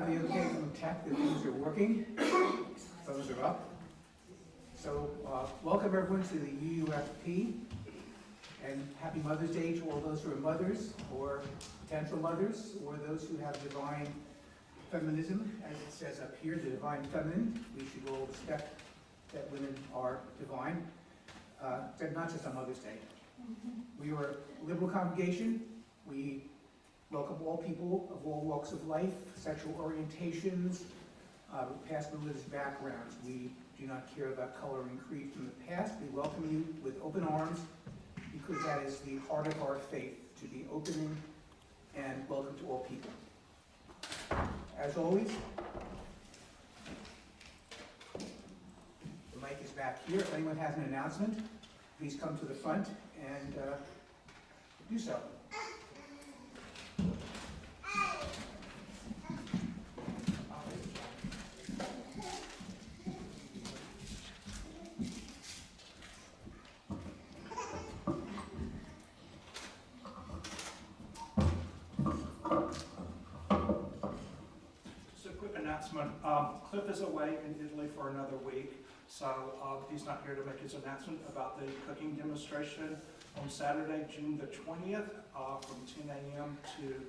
have the okay from tech that things are working. Phones are up. So welcome everyone to the UUFP, and happy Mother's Day to all those who are mothers or potential mothers, or those who have divine feminism, as it says up here, the divine feminine. We should all respect that women are divine, not just on Mother's Day. We are a liberal congregation. We welcome all people of all walks of life, sexual orientations, past religious backgrounds. We do not care about color and creed from the past. We welcome you with open arms, because that is the heart of our faith, to be opening and welcome to all people. As always, the mic is back here. If anyone has an announcement, please come to the front and do so. Cliff is away in Italy for another week, so he's not here to make his announcement about the cooking demonstration on Saturday, June the 20th, from 10 a.m. to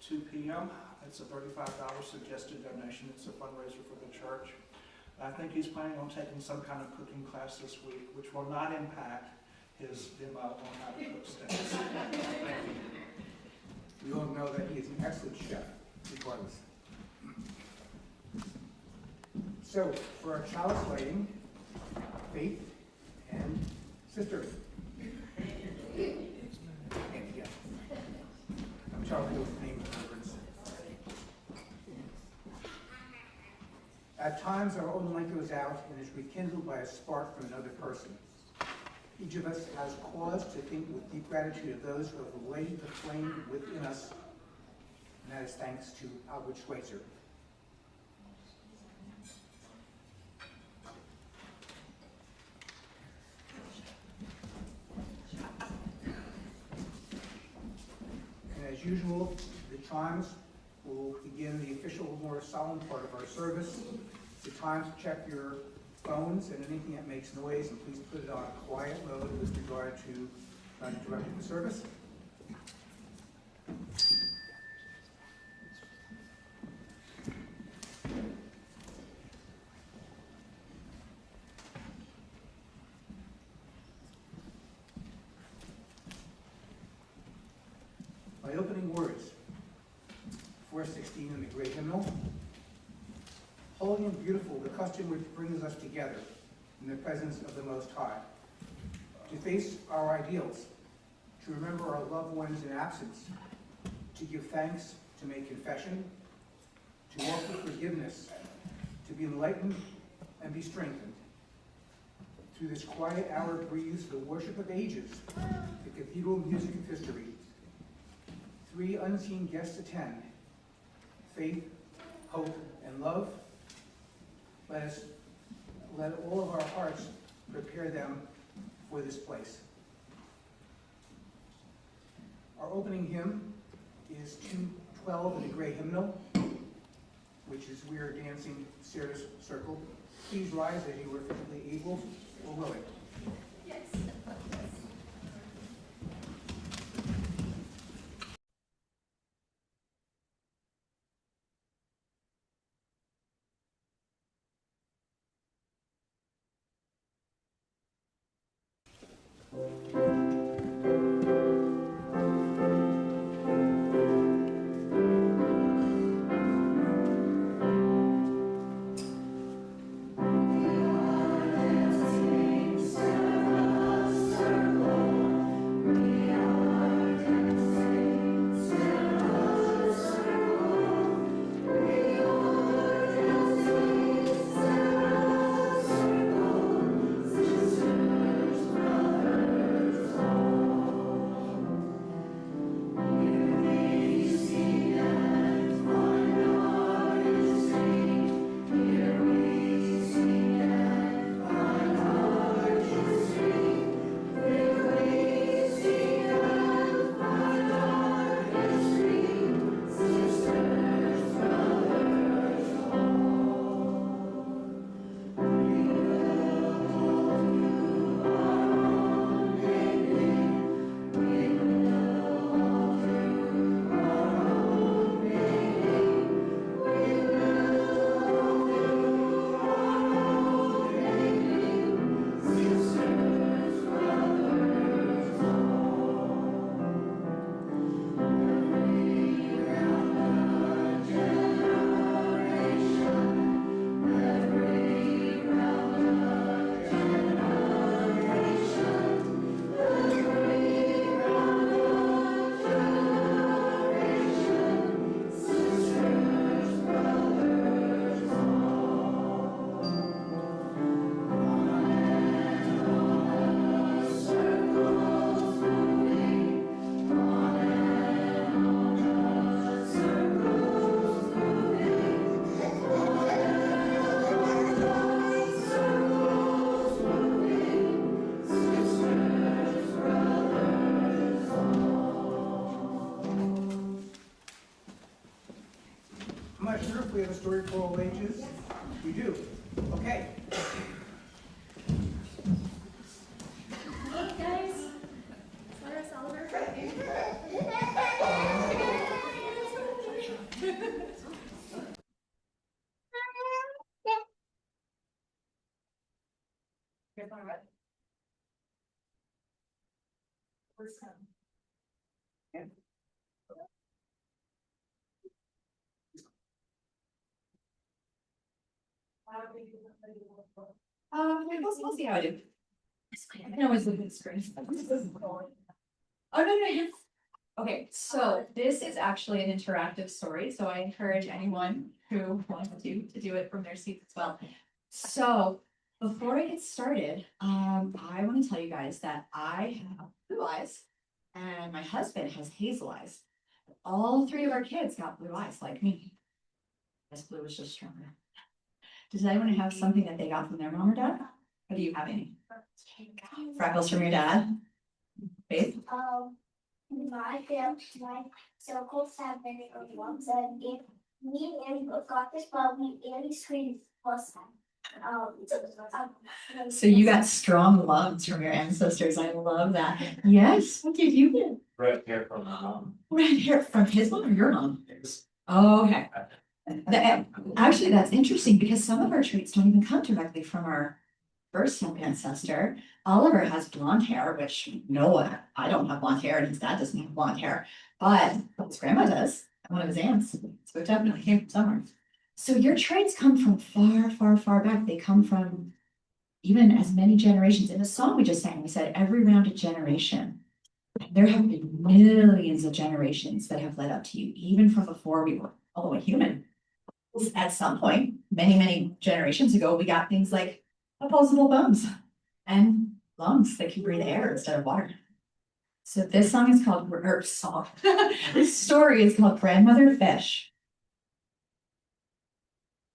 2 p.m. It's a $35 suggested donation. It's a fundraiser for the church. I think he's planning on taking some kind of cooking class this week, which will not impact his demo on how to cook steaks. We all know that he is an excellent chef, regardless. So, for our chalice lighting, Faith and Sister. Yeah. I'm trying to with the name of the reverence. At times, our own light goes out and is rekindled by a spark from another person. Each of us has cause to think with deep gratitude of those who have lighted the flame within us, and that is thanks to Albert Schweitzer. As usual, the chimes will begin the official, more solemn part of our service. It's the time to check your phones and anything that makes noise, and please put it on a quiet mode with regard to not interrupting the service. My opening words, 416 in the Great Hymnal. Holy and beautiful, the custom which brings us together in the presence of the Most High, to face our ideals, to remember our loved ones in absence, to give thanks, to make confession, to offer forgiveness, to be enlightened and be strengthened. Through this quiet hour breathes the worship of ages, the cathedral music of history. Three unseen guests attend: faith, hope, and love. Let all of our hearts prepare them for this place. Our opening hymn is 212 in the Great Hymnal, which is we are dancing Sarah's Circle. Please rise as you are physically able or willing. Yes. We are dancing, I'm not sure if we have a story for all ages. We do. Okay. Hey guys, Sarah Oliver. We'll see how I do. I can always look at the screen. Oh, no, you're. Okay, so this is actually an interactive story, so I encourage anyone who wants to do it from their seat as well. So before I get started, I want to tell you guys that I have blue eyes and my husband has hazel eyes. All three of our kids got blue eyes like me. This blue is just stronger. Does anyone have something that they got from their mom or dad? Or do you have any? Freckles from your dad? Faith? My circles have been ones, and if me and got this, but we Annie screen plus So you got strong lungs from your ancestors. I love that. Yes. What did you get? Red hair from my mom. Red hair from his mom or your mom? Oh, okay. Actually, that's interesting because some of our traits don't even come directly from our first ancestor. Oliver has blonde hair, which I don't have blonde hair, and his dad doesn't have blonde hair, but his grandma does, and one of his aunts. So it definitely came from somewhere. So your traits come from far, far, far back. They come from even as many generations. In the song we just sang, we said every rounded generation. There have been millions of generations that have led up to you, even from before we were all the way human. At some point, many, many generations ago, we got things like opposable bones and lungs that can breathe air instead of water. So this song is called, this story is called Grandmother Fish.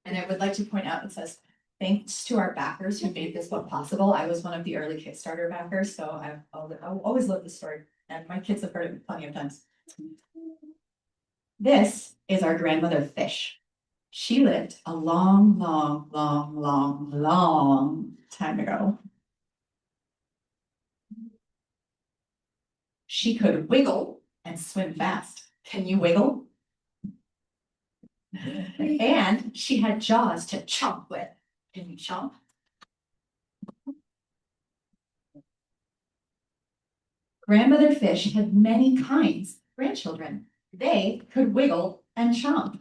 And I would like to point out, it says, thanks to our backers who made this book possible. I was one of the early Kickstarter backers, so I've always loved this story, and my kids have heard it plenty of times. This is our grandmother Fish. She lived a long, long, long, long, long time ago. She could wiggle and swim fast. Can you wiggle? And she had jaws to chomp with. Can you chomp? Grandmother Fish had many kinds of grandchildren. They could wiggle and chomp.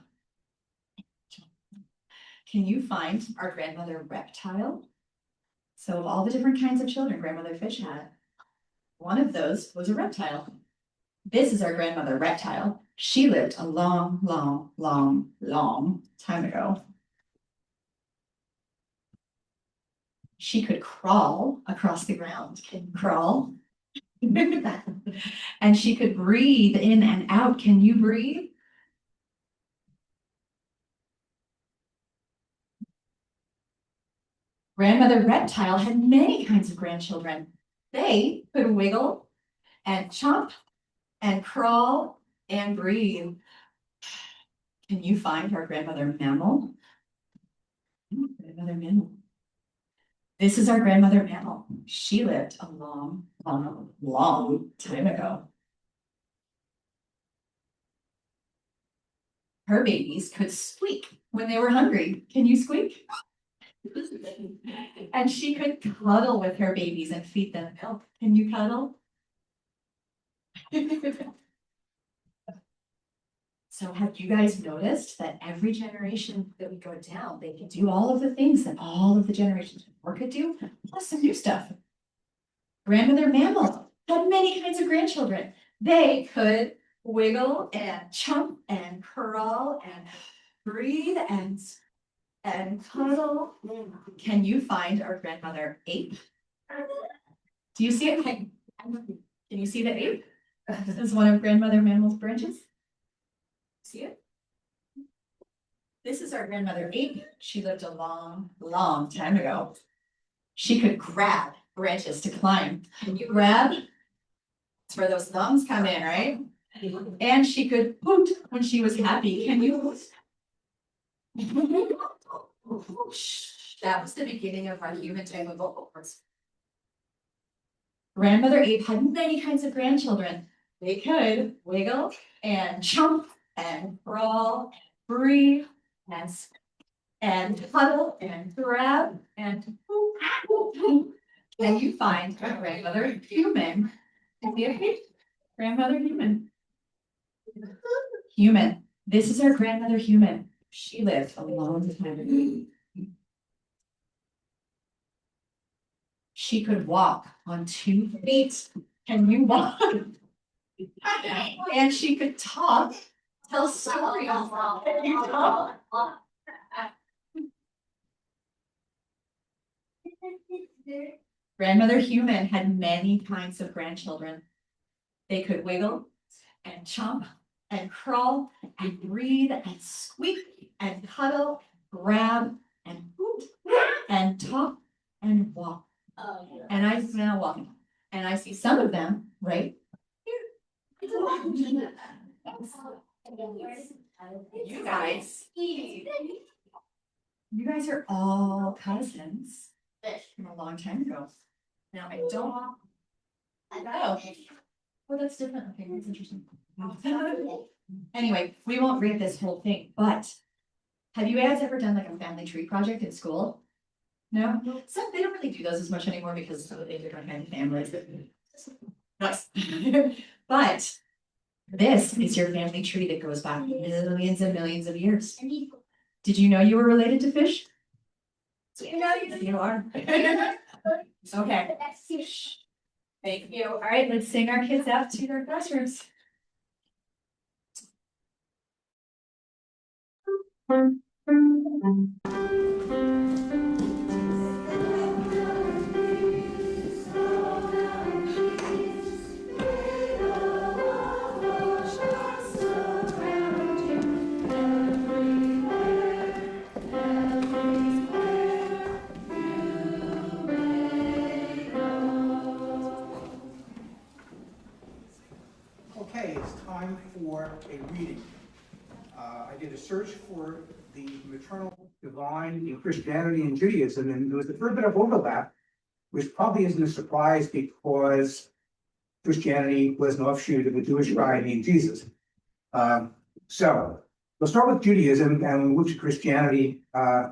Can you find our grandmother reptile? So of all the different kinds of children Grandmother Fish had, one of those was a reptile. This is our grandmother reptile. She lived a long, long, long, long time ago. She could crawl across the ground. Can you crawl? And she could breathe in and out. Can you breathe? Grandmother reptile had many kinds of grandchildren. They could wiggle and chomp and crawl and breathe. Can you find our grandmother mammal? Grandmother mammal. This is our grandmother mammal. She lived a long, long, long time ago. Her babies could squeak when they were hungry. Can you squeak? And she could cuddle with her babies and feed them milk. Can you cuddle? So have you guys noticed that every generation that we go down, they can do all of the things that all of the generations before could do, plus some new stuff. Grandmother mammal had many kinds of grandchildren. They could wiggle and chomp and crawl and breathe and cuddle. Can you find our grandmother ape? Do you see it? Can you see the ape? This is one of grandmother mammal's branches. See it? This is our grandmother ape. She lived a long, long time ago. She could grab branches to climb. Can you grab? That's where those thumbs come in, right? And she could hoot when she was happy. Can you hoot? That was the beginning of our human type of vocal cords. Grandmother ape had many kinds of grandchildren. They could wiggle and jump and crawl, breathe and huddle and grab and you find a grandmother human. Grandmother human. Human. This is our grandmother human. She lived a long time ago. She could walk on 2 feet. Can you walk? And she could talk, tell stories. Can you talk? Grandmother human had many kinds of grandchildren. They could wiggle and chomp and crawl and breathe and squeak and cuddle, grab and hoot and talk and walk. And I now walking. And I see some of them right here. You guys are all cousins from a long time ago. Now I don't. I know. Well, that's different. Okay, that's interesting. Anyway, we won't read this whole thing, but have you guys ever done like a family tree project in school? No? Some, they don't really do those as much anymore because of the different kind of families. Nice. But this is your family tree that goes back millions and millions of years. Did you know you were related to fish? You are. Okay. Thank you. All right, let's sing our kids out to their classrooms. Okay, it's time for a reading. I did a search for the maternal divine in Christianity and Judaism, and there was a fair bit of overlap, which probably isn't a surprise because Christianity was an offshoot of a Jewish guy named Jesus. So we'll start with Judaism and we'll move to Christianity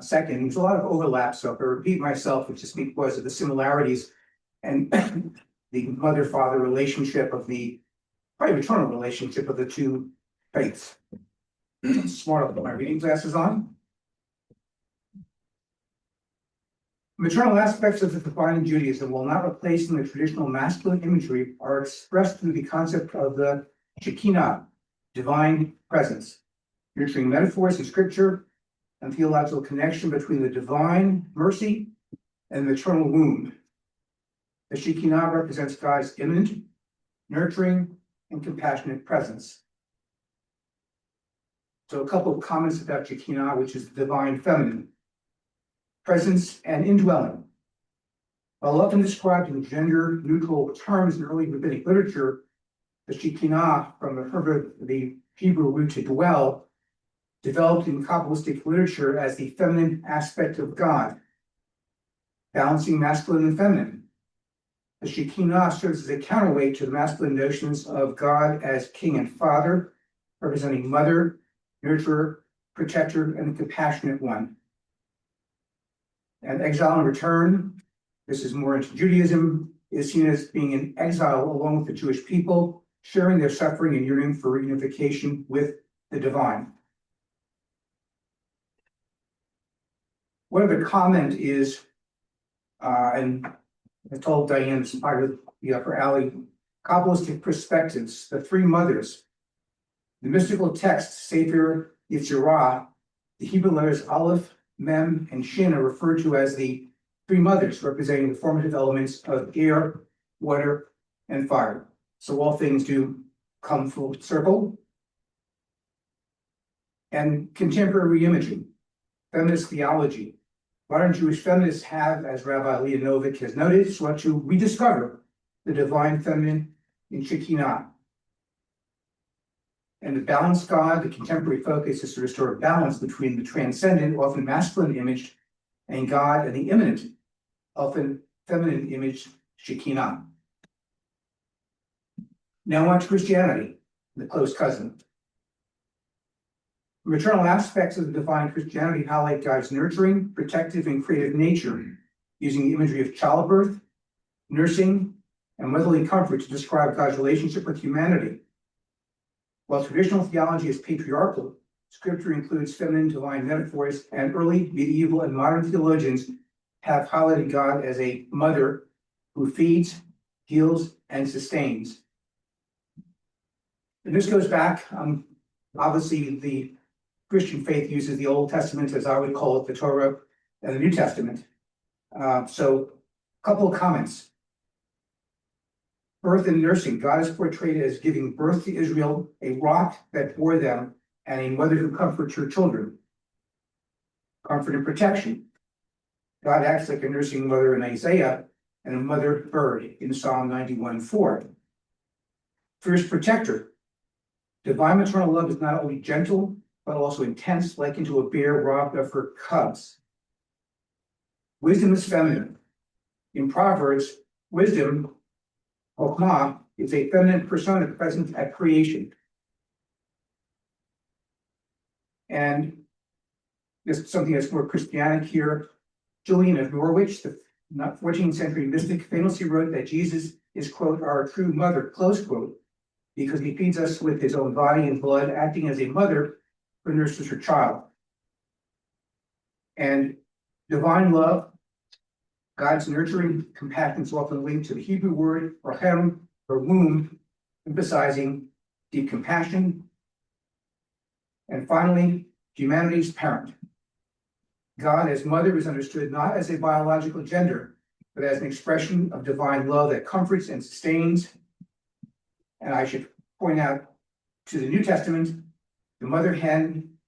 second. There's a lot of overlap, so if I repeat myself, it's just because of the similarities and the mother-father relationship of the probably maternal relationship of the two faiths. Smart, I'll put my reading glasses on. Maternal aspects of the divine in Judaism, while not replacing the traditional masculine imagery, are expressed through the concept of the Shekinah, divine presence, nurturing metaphors in scripture and theological connection between the divine mercy and the maternal womb. The Shekinah represents God's immanent, nurturing, and compassionate presence. So a couple of comments about Shekinah, which is the divine feminine. Presence and indwelling. While often described in gender-neutral terms in early rabbinic literature, the Shekinah, from the Hebrew root to dwell, developed in Kabbalistic literature as the feminine aspect of God, balancing masculine and feminine. The Shekinah serves as a counterweight to the masculine notions of God as king and father, representing mother, nurturer, protector, and the compassionate one. And exile and return, this is more into Judaism, is seen as being in exile along with the Jewish people, sharing their suffering and yearning for reunification with the divine. One other comment is, and I told Diane this is part of the upper alley, Kabbalistic perspectives, the three mothers. The mystical text, Sefer Yetzirah, the Hebrew letters Aleph, Mem, and Shin are referred to as the three mothers, representing the formative elements of air, water, and fire. So all things do come full circle. And contemporary imaging, feminist theology. Modern Jewish feminists have, as Rabbi Leonovic has noted, sought to rediscover the divine feminine in Shekinah. And the balanced God, the contemporary focus is to restore balance between the transcendent, often masculine image, and God and the immanent, often feminine image, Shekinah. Now on to Christianity, the close cousin. The maternal aspects of the divine Christianity highlight God's nurturing, protective, and creative nature, using the imagery of childbirth, nursing, and motherly comfort to describe God's relationship with humanity. While traditional theology is patriarchal, Scripture includes feminine divine metaphors, and early, medieval, and modern theologians have highlighted God as a mother who feeds, heals, and sustains. And this goes back, obviously, the Christian faith uses the Old Testament, as I would call it, the Torah, and the New Testament. So, a couple of comments. Birth and nursing. God is portrayed as giving birth to Israel, a rock that bore them, and a mother who comforts her children. Comfort and protection. God acts like a nursing mother in Isaiah and a mother bird in Psalm 91:4. First, protector. Divine maternal love is not only gentle, but also intense, likened to a bear robbed of her cubs. Wisdom is feminine. In Proverbs, wisdom, Chokhmah, is a feminine persona present at creation. And this is something that's more Christianic here. Julian of Norwich, the 14th century mystic, famously wrote that Jesus is, quote, our true mother, close quote, because he feeds us with his own body and blood, acting as a mother who nurses her child. And divine love, God's nurturing compassion is often linked to the Hebrew word rahem, or womb, emphasizing deep compassion. And finally, humanity's parent. God as mother is understood not as a biological gender, but as an expression of divine love that comforts and sustains. And I should point out to the New Testament, the mother hen,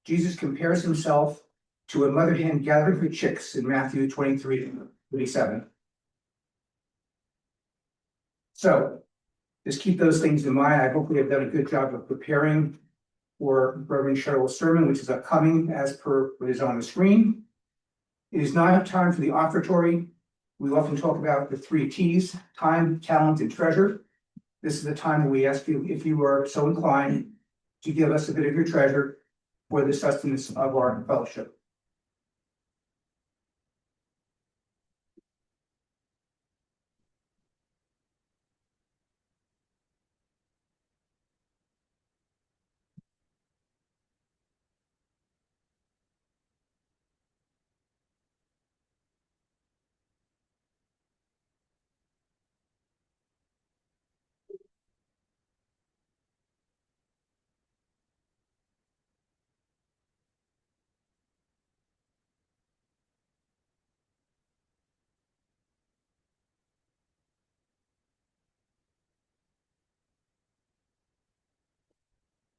Jesus compares himself to a mother hen gathering her chicks in Matthew 23:37. So just keep those things in mind. I hope we have done a good job of preparing for Rev Cheryl's sermon, which is upcoming as per what is on the screen. It is now time for the offertory. We often talk about the 3 T's: time, talent, and treasure. This is the time where we ask you, if you are so inclined, to give us a bit of your treasure for the sustenance of our fellowship.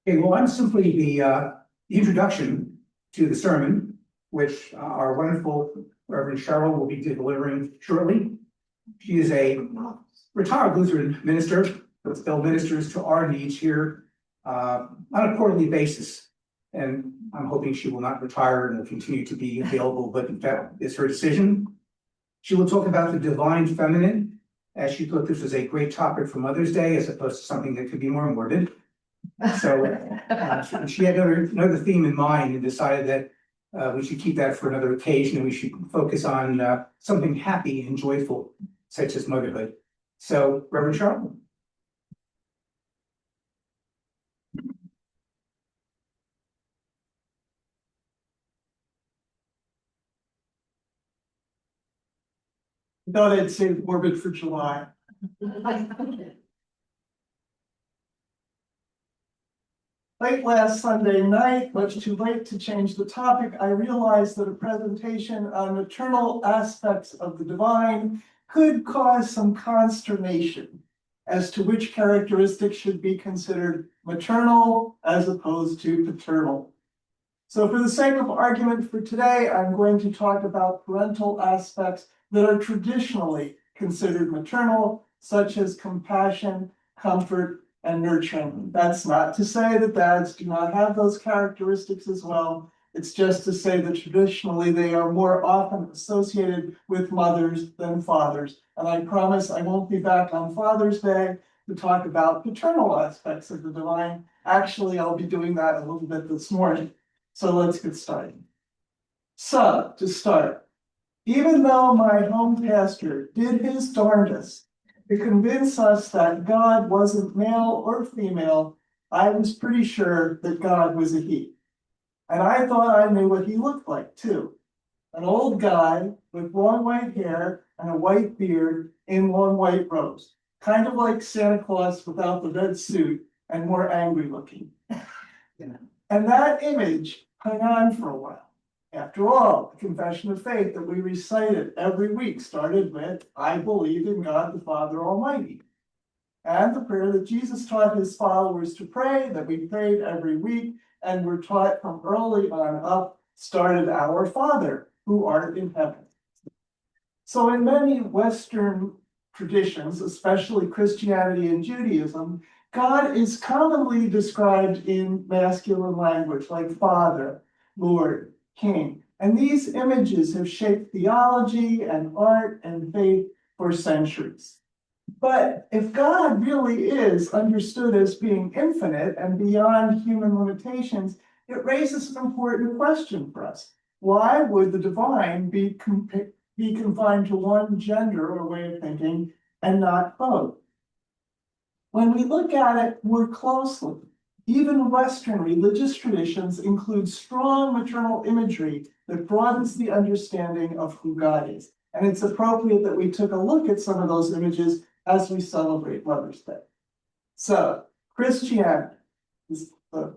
Okay, well, I'm simply the introduction to the sermon, which our wonderful Reverend Cheryl will be delivering shortly. She is a retired Lutheran minister, but still ministers to our needs here on a quarterly basis. And I'm hoping she will not retire and will continue to be available, but that is her decision. She will talk about the divine feminine, as she thought this was a great topic for Mother's Day, as opposed to something that could be more morbid. So she had another theme in mind and decided that we should keep that for another occasion, and we should focus on something happy and joyful, such as motherhood. So, Reverend Cheryl. I thought I'd say morbid for July. Late last Sunday night, much too late to change the topic, I realized that a presentation on maternal aspects of the divine could cause some consternation as to which characteristics should be considered maternal as opposed to paternal. So for the sake of argument for today, I'm going to talk about parental aspects that are traditionally considered maternal, such as compassion, comfort, and nurturing. That's not to say that dads do not have those characteristics as well. It's just to say that traditionally they are more often associated with mothers than fathers. And I promise I won't be back on Father's Day to talk about paternal aspects of the divine. Actually, I'll be doing that a little bit this morning. So let's get started. So, to start, even though my home pastor did his darndest to convince us that God wasn't male or female, I was pretty sure that God was a he. And I thought I knew what he looked like too. An old guy with long white hair and a white beard in long white robes. Kind of like Santa Claus without the red suit and more angry looking. And that image hung on for a while. After all, the confession of faith that we recited every week started with, I believe in God the Father Almighty. And the prayer that Jesus taught his followers to pray, that we prayed every week, and were taught from early on up, started Our Father, who art in heaven. So in many Western traditions, especially Christianity and Judaism, God is commonly described in masculine language, like Father, Lord, King. And these images have shaped theology and art and faith for centuries. But if God really is understood as being infinite and beyond human limitations, it raises an important question for us. Why would the divine be confined to one gender or way of thinking and not both? When we look at it more closely, even Western religious traditions include strong maternal imagery that broadens the understanding of who God is. And it's appropriate that we took a look at some of those images as we celebrate Mother's Day. So, Christianity is the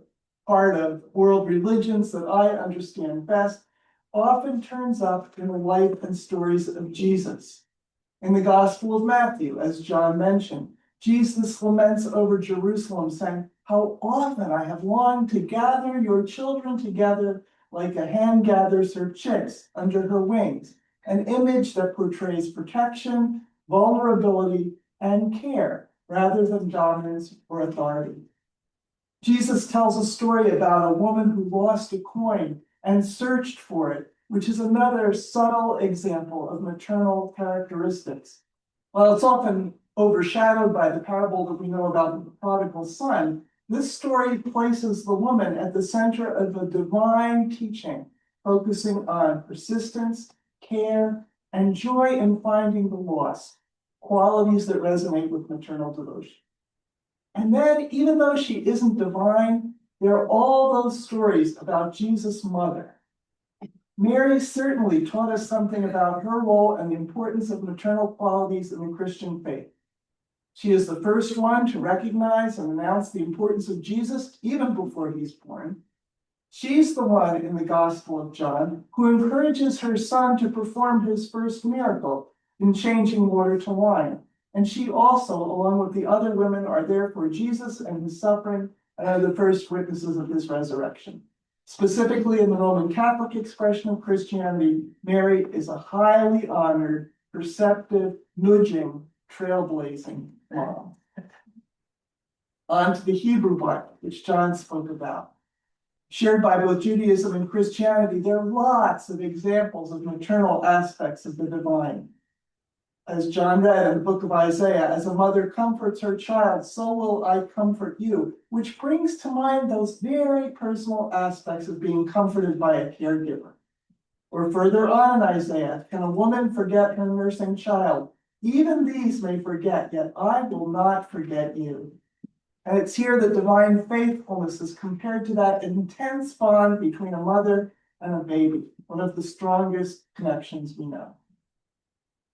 part of world religions that I understand best, often turns up in the life and stories of Jesus. In the Gospel of Matthew, as John mentioned, Jesus laments over Jerusalem, saying, "How often I have longed to gather your children together like a hen gathers her chicks under her wings," an image that portrays protection, vulnerability, and care, rather than dominance or authority. Jesus tells a story about a woman who lost a coin and searched for it, which is another subtle example of maternal characteristics. While it's often overshadowed by the parable that we know about the prodigal son, this story places the woman at the center of a divine teaching, focusing on persistence, care, and joy in finding the lost, qualities that resonate with maternal devotion. And then, even though she isn't divine, there are all those stories about Jesus' mother. Mary certainly taught us something about her role and the importance of maternal qualities in the Christian faith. She is the first one to recognize and announce the importance of Jesus even before he's born. She's the one in the Gospel of John who encourages her son to perform his first miracle in changing water to wine. And she also, along with the other women, are there for Jesus and his suffering and are the first witnesses of his resurrection. Specifically, in the Roman Catholic expression of Christianity, Mary is a highly honored, perceptive, nudging, trailblazing mom. On to the Hebrew Bible, which John spoke about. Shared by both Judaism and Christianity, there are lots of examples of maternal aspects of the divine. As John read in the book of Isaiah, as a mother comforts her child, so will I comfort you, which brings to mind those very personal aspects of being comforted by a caregiver. Or further on in Isaiah, can a woman forget her nursing child? Even these may forget, yet I will not forget you. And it's here that divine faithfulness is compared to that intense bond between a mother and a baby, one of the strongest connections we know.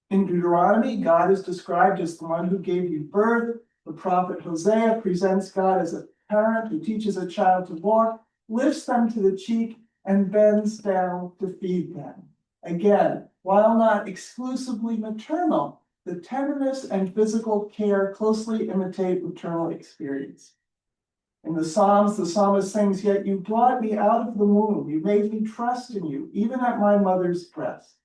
In Deuteronomy, God is described as the one who gave you birth. The prophet Hosea presents God as a parent who teaches a child to walk, lifts them to the cheek, and bends down to feed them. Again, while not exclusively maternal, the tenderness and physical care closely imitate maternal experience. In the Psalms, the psalmist sings, "Yet you brought me out of the womb. You made me trust in you, even at my mother's breast."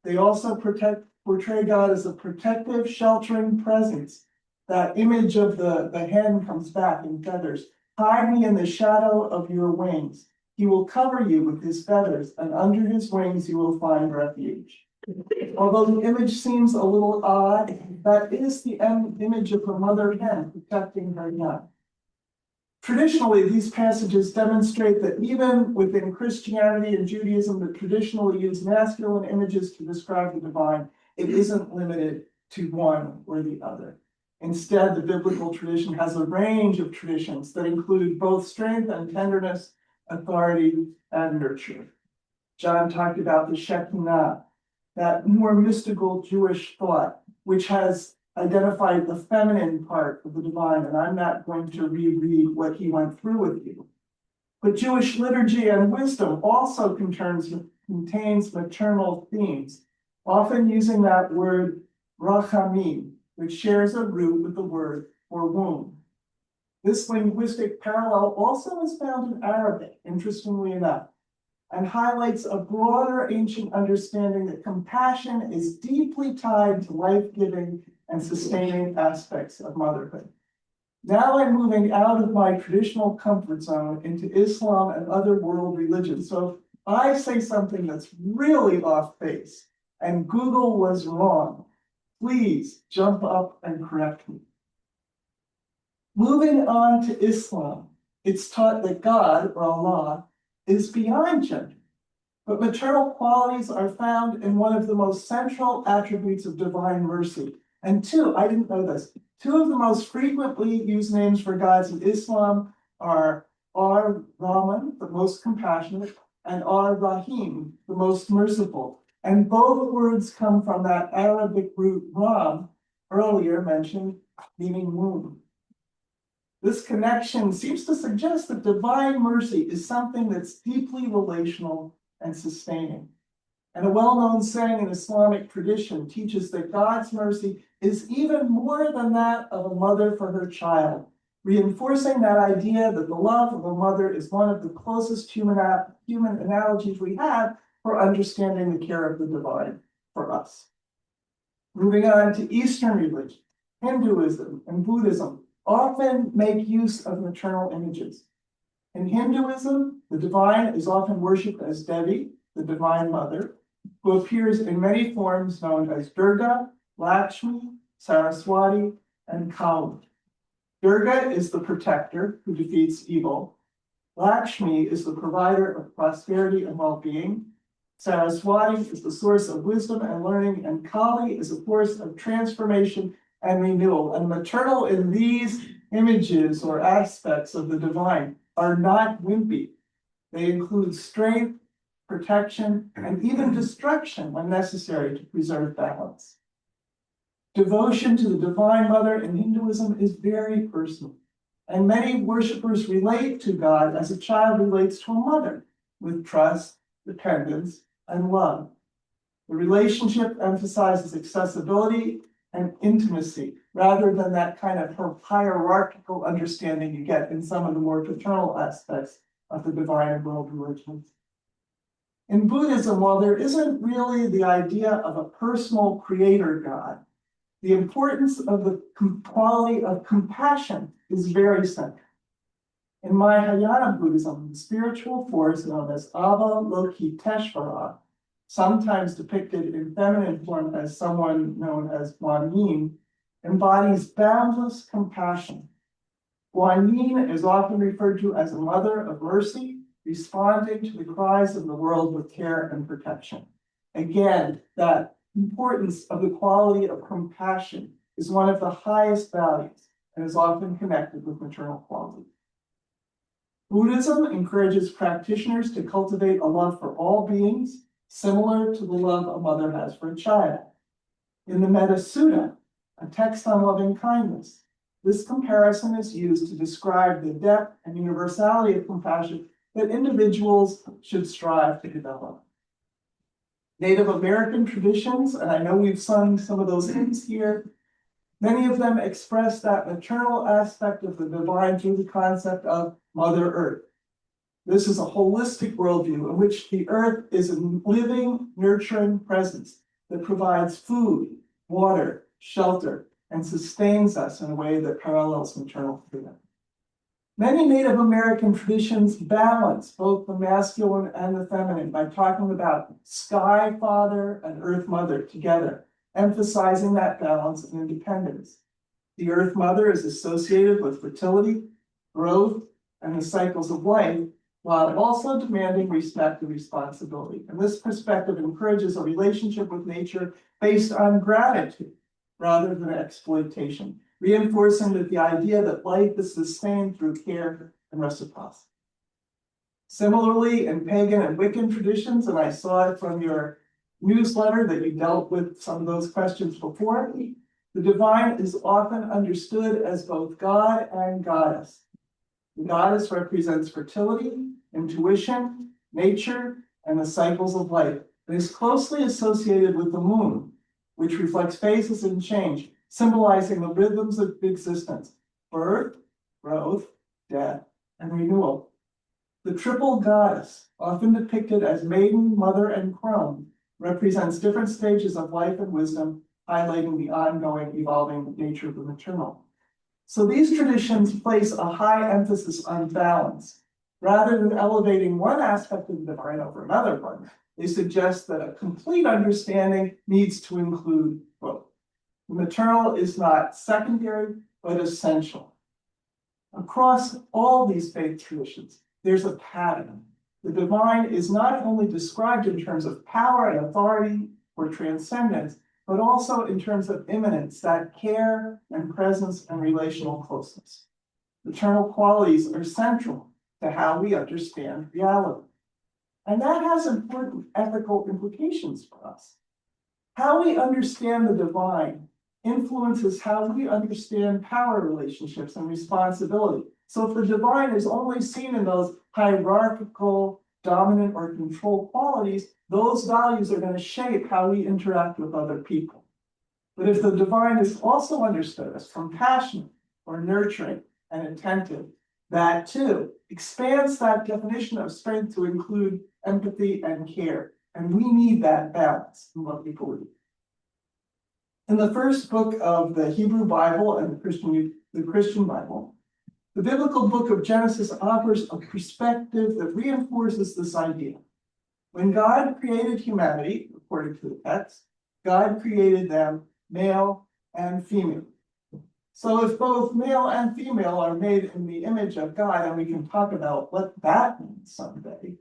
They also portray God as a protective, sheltering presence, that image of the hen comes back in feathers. Hide me in the shadow of your wings. He will cover you with his feathers, and under his wings you will find refuge. Although the image seems a little odd, that is the image of a mother hen protecting her young. Traditionally, these passages demonstrate that even within Christianity and Judaism that traditionally use masculine images to describe the divine, it isn't limited to one or the other. Instead, the biblical tradition has a range of traditions that include both strength and tenderness, authority and nurture. John talked about the Shekinah, that more mystical Jewish thought, which has identified the feminine part of the divine, and I'm not going to reread what he went through with you. But Jewish liturgy and wisdom also contains maternal themes, often using that word rachamim, which shares a root with the word for womb. This linguistic parallel also is found in Arabic, interestingly enough, and highlights a broader ancient understanding that compassion is deeply tied to life-giving and sustaining aspects of motherhood. Now I'm moving out of my traditional comfort zone into Islam and other world religions. So if I say something that's really off base and Google was wrong, please jump up and correct me. Moving on to Islam, it's taught that God, or Allah, is beyond gender, but maternal qualities are found in one of the most central attributes of divine mercy. And I didn't know this, two of the most frequently used names for gods in Islam are Ar-Rahman, the most compassionate, and Ar-Rahim, the most merciful. And both words come from that Arabic root ram, earlier mentioned, meaning womb. This connection seems to suggest that divine mercy is something that's deeply relational and sustaining. And a well-known saying in Islamic tradition teaches that God's mercy is even more than that of a mother for her child, reinforcing that idea that the love of a mother is one of the closest human analogies we have for understanding the care of the divine for us. Moving on to Eastern religion, Hinduism and Buddhism often make use of maternal images. In Hinduism, the divine is often worshipped as Devi, the divine mother, who appears in many forms known as Durga, Lakshmi, Saraswati, and Kali. Durga is the protector who defeats evil. Lakshmi is the provider of prosperity and well-being. Saraswati is the source of wisdom and learning, and Kali is a force of transformation and renewal. And maternal in these images or aspects of the divine are not wimpy. They include strength, protection, and even destruction when necessary to preserve balance. Devotion to the Divine Mother in Hinduism is very personal, and many worshippers relate to God as a child relates to a mother, with trust, dependence, and love. The relationship emphasizes accessibility and intimacy, rather than that kind of hierarchical understanding you get in some of the more paternal aspects of the divine and world religions. In Buddhism, while there isn't really the idea of a personal creator God, the importance of the quality of compassion is very central. In Mahayana Buddhism, the spiritual force known as Avalokiteshvara, sometimes depicted in feminine form as someone known as Guan Yin, embodies boundless compassion. Guan Yin is often referred to as a mother of mercy, responding to the cries of the world with care and protection. Again, that importance of the quality of compassion is one of the highest values and is often connected with maternal quality. Buddhism encourages practitioners to cultivate a love for all beings, similar to the love a mother has for a child. In the Metta Sutta, a text on loving kindness, this comparison is used to describe the depth and universality of compassion that individuals should strive to develop. Native American traditions, and I know we've sung some of those hymns here, many of them express that maternal aspect of the divine through the concept of Mother Earth. This is a holistic worldview in which the earth is a living, nurturing presence that provides food, water, shelter, and sustains us in a way that parallels maternal freedom. Many Native American traditions balance both the masculine and the feminine by talking about sky father and earth mother together, emphasizing that balance and independence. The earth mother is associated with fertility, growth, and the cycles of life, while also demanding respect and responsibility. And this perspective encourages a relationship with nature based on gratitude rather than exploitation, reinforcing that the idea that life is sustained through care and reciprocity. Similarly, in pagan and Wiccan traditions, and I saw it from your newsletter that you dealt with some of those questions before, the divine is often understood as both God and goddess. The goddess represents fertility, intuition, nature, and the cycles of life, and is closely associated with the moon, which reflects phases and change, symbolizing the rhythms of existence: birth, growth, death, and renewal. The triple goddess, often depicted as maiden, mother, and crone, represents different stages of life and wisdom, highlighting the ongoing, evolving nature of the maternal. So these traditions place a high emphasis on balance. Rather than elevating one aspect of the divine over another one, they suggest that a complete understanding needs to include both. The maternal is not secondary, but essential. Across all these faith traditions, there's a pattern. The divine is not only described in terms of power and authority or transcendence, but also in terms of immanence, that care and presence and relational closeness. Maternal qualities are central to how we understand reality. And that has important ethical implications for us. How we understand the divine influences how we understand power relationships and responsibility. So if the divine is only seen in those hierarchical, dominant, or control qualities, those values are going to shape how we interact with other people. But if the divine is also understood as compassionate or nurturing and attentive, that too expands that definition of strength to include empathy and care. And we need that balance in what we believe. In the first book of the Hebrew Bible and the Christian Bible, the biblical book of Genesis offers a perspective that reinforces this idea. When God created humanity, according to the text, God created them male and female. So if both male and female are made in the image of God, and we can talk about what that means someday,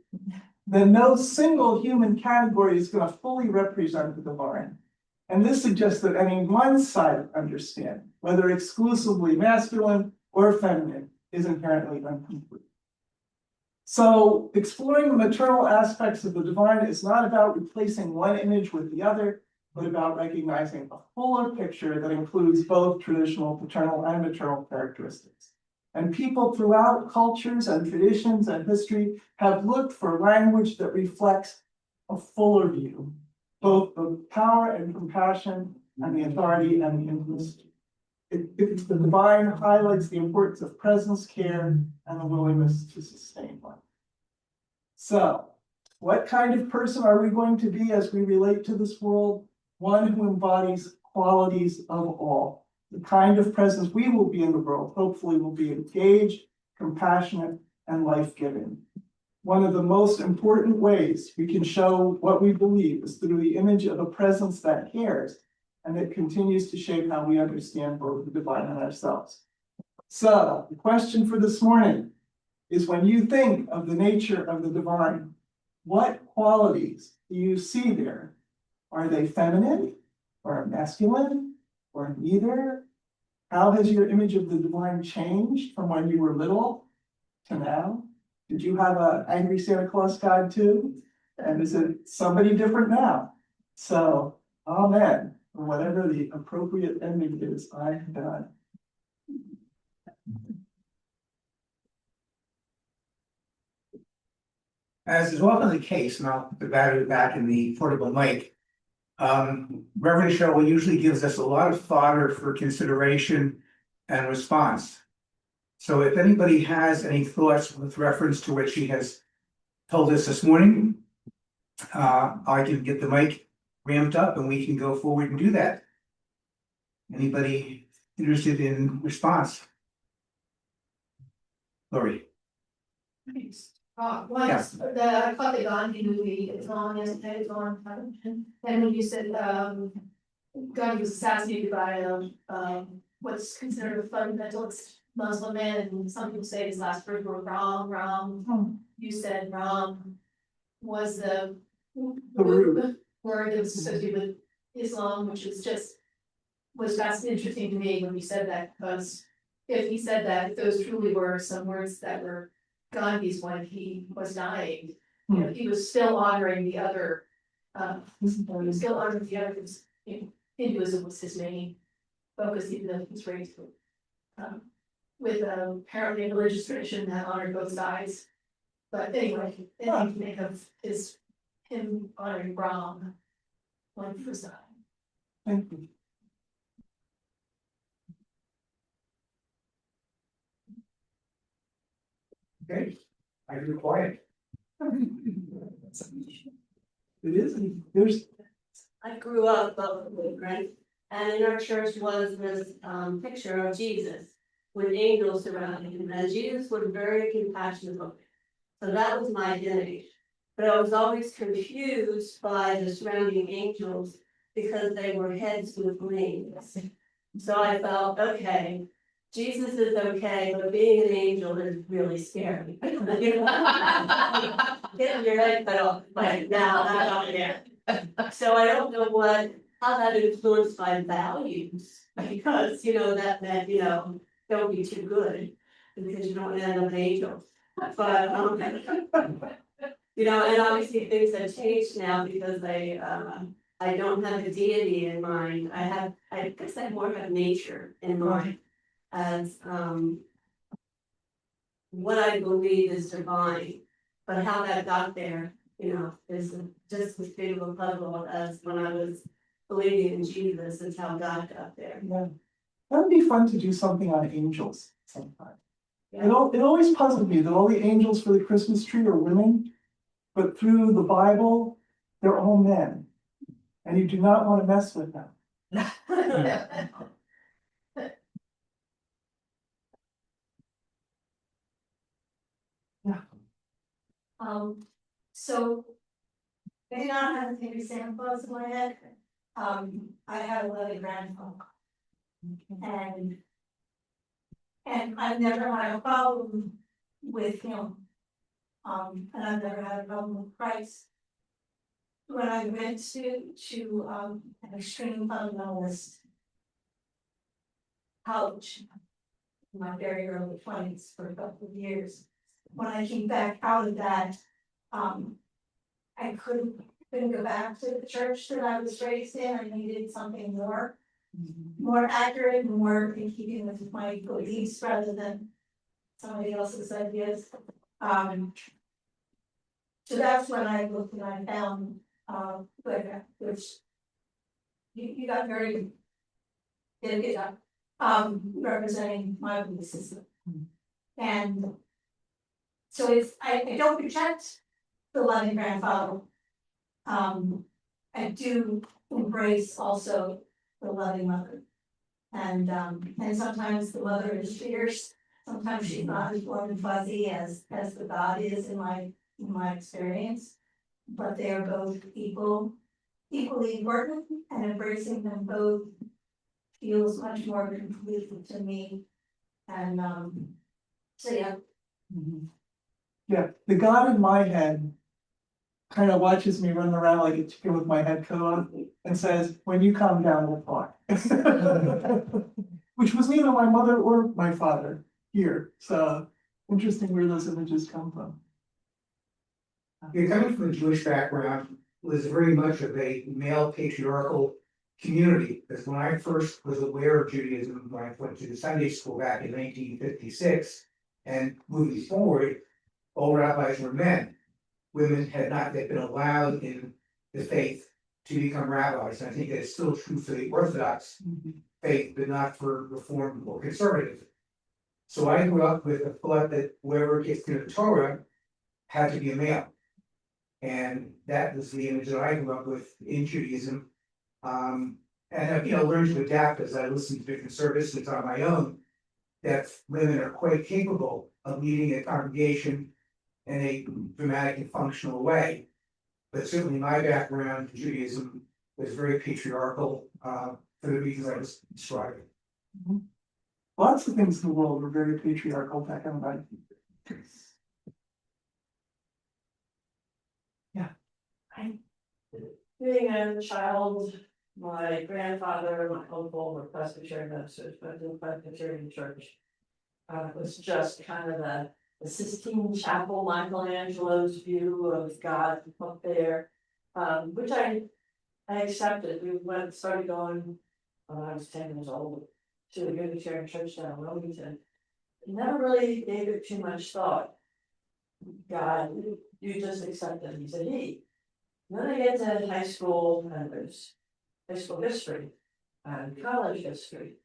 then no single human category is going to fully represent the divine. And this suggests that any one-sided understanding, whether exclusively masculine or feminine, is inherently incomplete. So exploring the maternal aspects of the divine is not about replacing one image with the other, but about recognizing a fuller picture that includes both traditional paternal and maternal characteristics. And people throughout cultures and traditions and history have looked for language that reflects a fuller view, both the power and compassion and the authority and the influence. The divine highlights the importance of presence, care, and the willingness to sustain life. So, what kind of person are we going to be as we relate to this world? One who embodies qualities of all. The kind of presence we will be in the world, hopefully, will be engaged, compassionate, and life-giving. One of the most important ways we can show what we believe is through the image of a presence that cares, and it continues to shape how we understand both the divine and ourselves. So, the question for this morning is, when you think of the nature of the divine, what qualities do you see there? Are they feminine or masculine or neither? How has your image of the divine changed from when you were little to now? Did you have an angry Santa Claus god too? And is it somebody different now? So, amen. Or whatever the appropriate ending is, I'm done. As is often the case, and I'll put the battery back in the portable mic, Reverend Cheryl usually gives us a lot of fodder for consideration and response. So if anybody has any thoughts with reference to what she has told us this morning, I can get the mic ramped up and we can go forward and do that. Anybody interested in response? Lori? Once, I caught the Gandhi movie, it's on yesterday, it's on, and when you said, Gandhi was assassinated by, what's considered a fundamentalist Muslim man, and some people say his last words were Ram. You said Ram was the root word that was associated with Islam, which is just, was that's interesting to me when you said that, because if he said that, if those truly were some words that were Gandhi's when he was dying, you know, he was still honoring the other, he was still honoring the others. Hinduism was his main focus, even though he was raised with apparently a religious tradition that honored both sides. But anyway, anything to make of is him honoring Ram when he was dying. Thank you. Okay, I can be quiet. It is, there's, I grew up with right, and in our church was this picture of Jesus with angels surrounding him, and Jesus was very compassionate. So that was my identity. But I was always confused by the surrounding angels because they were heads with wings. So I felt, okay, Jesus is okay, but being an angel is really scary. Getting your head cut off, like now, not out there. So I don't know how that influenced my values, because, you know, that meant, you know, don't be too good, because you don't want to end up an angel. But, you know, and obviously things have changed now because I don't have a deity in mind. I guess I more have nature in mind as, what I believe is divine, but how that got there, you know, is just as big of a puzzle as when I was believing in Jesus, is how God got there. yeah. That would be fun to do something on angels sometime. Yeah. It always puzzled me that all the angels for the Christmas tree are women, but through the Bible, they're all men. And you do not want to mess with them. So I did not have any examples in my head. I had a loving grandfather. And I've never had a problem with him. And I've never had a problem with Christ. When I went to an extreme fundamentalist college in my very early 20s for a couple of years, when I came back out of that, I couldn't go back to the church that I was raised in. I needed something more accurate, more in keeping with my beliefs rather than somebody else's ideas. So that's when I looked and I found which you got very good job representing my belief system. And so I don't reject the loving grandfather. I do embrace also the loving mother. And sometimes the mother is fierce, sometimes she's not as warm and fuzzy as the God is in my experience. But they are both equally important, and embracing them both feels much more complete to me. And so yeah. Yeah, the God in my head kind of watches me run around like a chicken with my head cut off and says, when you calm down, we'll talk. Which was neither my mother or my father here. So interesting where those images come from. Yeah, coming from a Jewish background was very much of a male patriarchal community. Because when I first was aware of Judaism, when I went to the Sunday school back in 1956, and moving forward, all rabbis were men. Women had not yet been allowed in the faith to become rabbis. And I think that's still true for the Orthodox faith, but not for Reform or conservative. So I grew up with the thought that whoever gets to the Torah had to be a male. And that was the image that I grew up with in Judaism. And And I've, learned to adapt as I listen to different services on my own, that women are quite capable of leading a congregation in a dramatic and functional way. But certainly my background in Judaism was very patriarchal, for the reasons I was describing. Lots of things in the world were very patriarchal back in the day. Being a child, my grandfather, my uncle were Presbyterian ministers, but the Presbyterian church. Was just kind of the Sistine Chapel, Michelangelo's view of God up there. Which I accepted. We started going when I was 10 years old to the Unitarian church down in Wilmington. Never really gave it too much thought. God, you just accept it. He said, he. Then I get to high school and there's high school history and college history.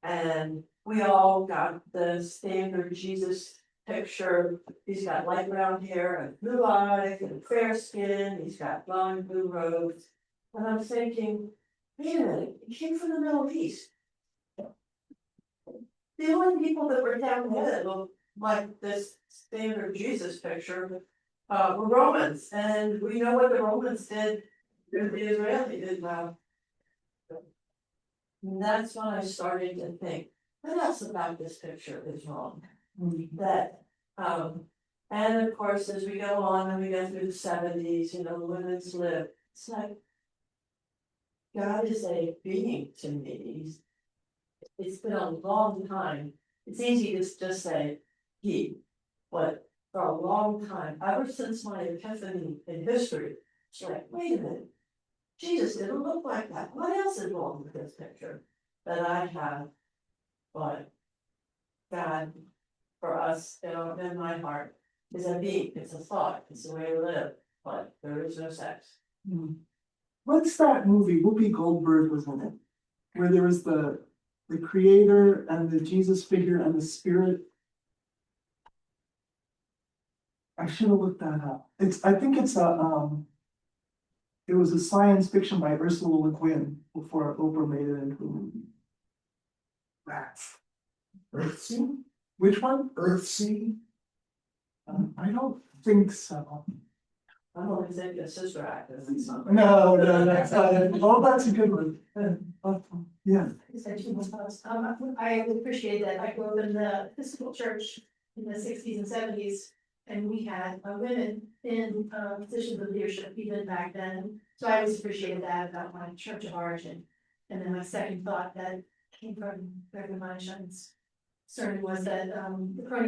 And we all got the standard Jesus picture. He's got light brown hair and blue eyes and fair skin. He's got long blue robes. And I'm thinking, wait a minute, he came from the Middle East. The only people that were down there that looked like this standard Jesus picture were Romans, and we know what the Romans did to the Israeli did now. And that's when I started to think, what else about this picture is wrong? That, and of course, as we go on and we go through the 70s, the women's lib, it's like, God is a being to me. It's been a long time. It's easy to just say he, but for a long time, ever since my epiphany in history, it's like, wait a minute, Jesus didn't look like that. What else is wrong with this picture that I have? But God, for us, in my heart, is a being, it's a thought, it's a way to live, but there is no sex. What's that movie? Whoopi Goldberg was in it, where there was the creator and the Jesus figure and the spirit. I should have looked that up. I think it's it was a science fiction by Ursula Le Guin before Oprah made it into a movie. Rats. Earthsea? Which one? Earthsea? I don't think so. I don't think it's a sister act. No, that's not it. Oh, that's a good one. Yeah. I appreciate that. I grew up in the Episcopal Church in the 60s and 70s, and we had women in positions of leadership even back then. So I always appreciated that about my church of origin. And then my second thought that came from Rev Meinschein's sermon was that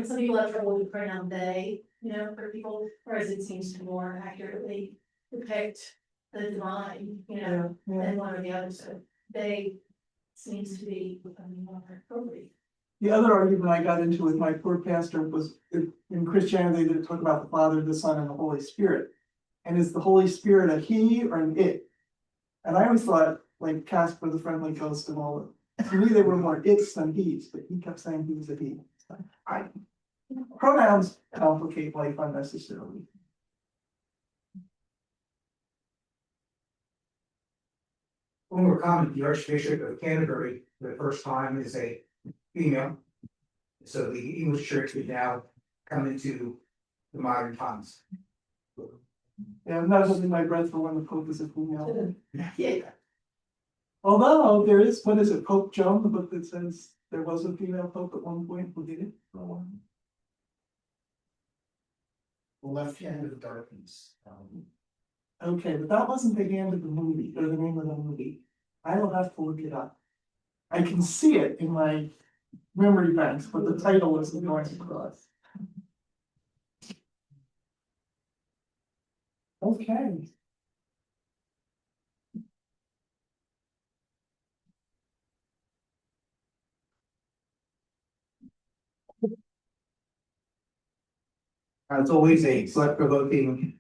some people have trouble with the pronoun they, for people, whereas it seems to more accurately depict the divine, Yeah. than one or the other. So they seems to be more appropriate. The other argument I got into with my poor pastor was in Christianity, they talk about the Father, the Son, and the Holy Spirit. And is the Holy Spirit a he or an it? And I always thought, like Casper the Friendly Ghost and all that. To me, they were more its than he's, but he kept saying he was a he. Pronouns complicate life unnecessarily. Former common, the Archbishop of Canterbury, for the first time is a female. So the English church would now come into the modern times. Yeah, I'm not holding my breath for when the Pope is a female. Yeah. Although there is, what is it, Pope Joan, the book that says there was a female Pope at one point, who did it? The left hand of darkness. Okay, but that wasn't the hand of the movie, or the name of the movie. I will have to look it up. I can see it in my memory banks, but the title isn't going across. Okay. It's always a thought-provoking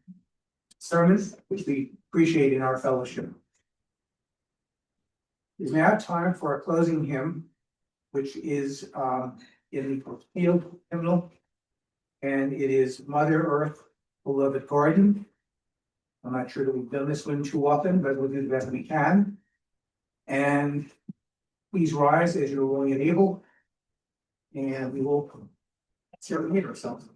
sermon, which we appreciate in our fellowship. It's now time for our closing hymn, which is in the field hymnal, and it is Mother Earth, Beloved Garden. I'm not sure that we've done this one too often, but we'll do the best we can. And please rise as you're willing and able. And we will certainly meet ourselves.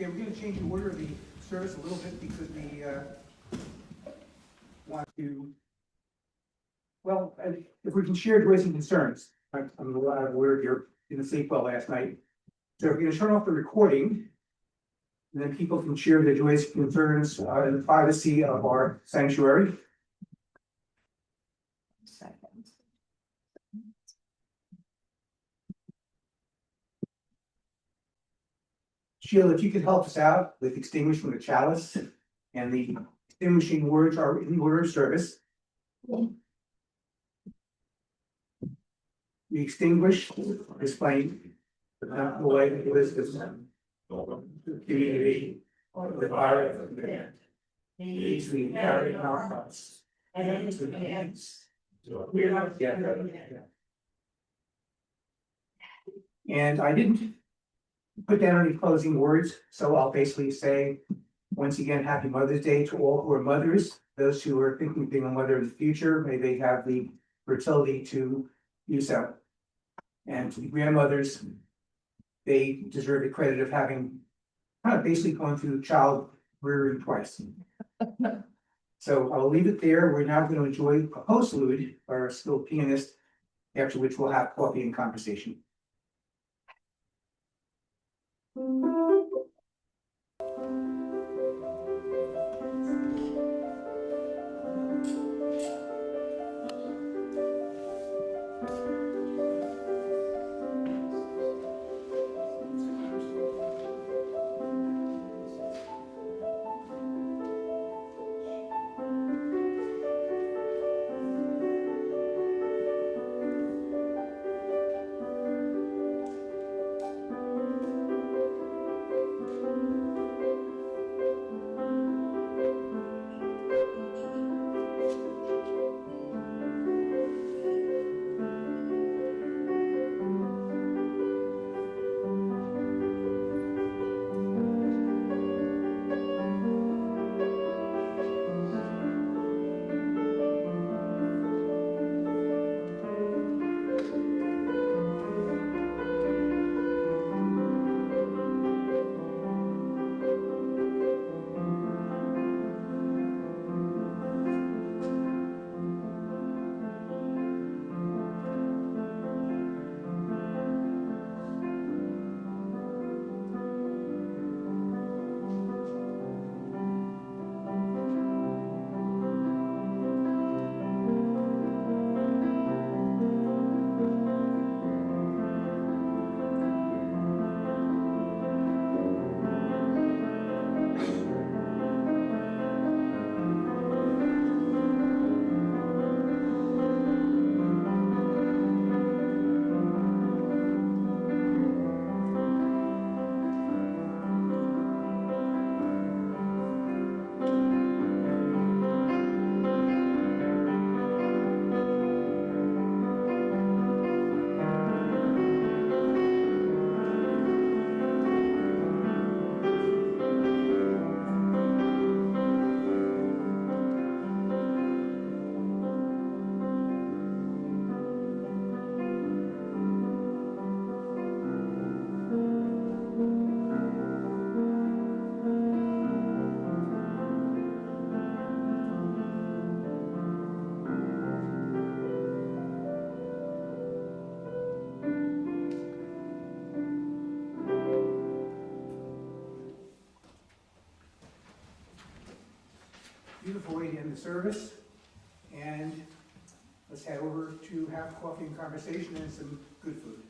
Okay, we're going to change the order of the service a little bit because we want to, well, if we can share joys and concerns. I'm a little out of order here, didn't sleep well last night. So we're going to turn off the recording, and then people can share their joys and concerns in the privacy of our sanctuary. Sheila, if you could help us out with extinguishing the chalice, and the extinguishing words are in the order of service. We extinguish, displaying the light of wisdom, community, the fire of command. These we carry in our hearts, and into the hands. We are not together. And I didn't put down any closing words, so I'll basically say, once again, happy Mother's Day to all who are mothers. Those who are thinking of being a mother in the future, may they have the fertility to do so. And to the grandmothers, they deserve the credit of having kind of basically gone through child rearing twice. So I'll leave it there. We're now going to enjoy a postlude, our skilled pianist, after which we'll have coffee and conversation. beautiful way to end the service. And let's head over to have coffee and conversation and some good food.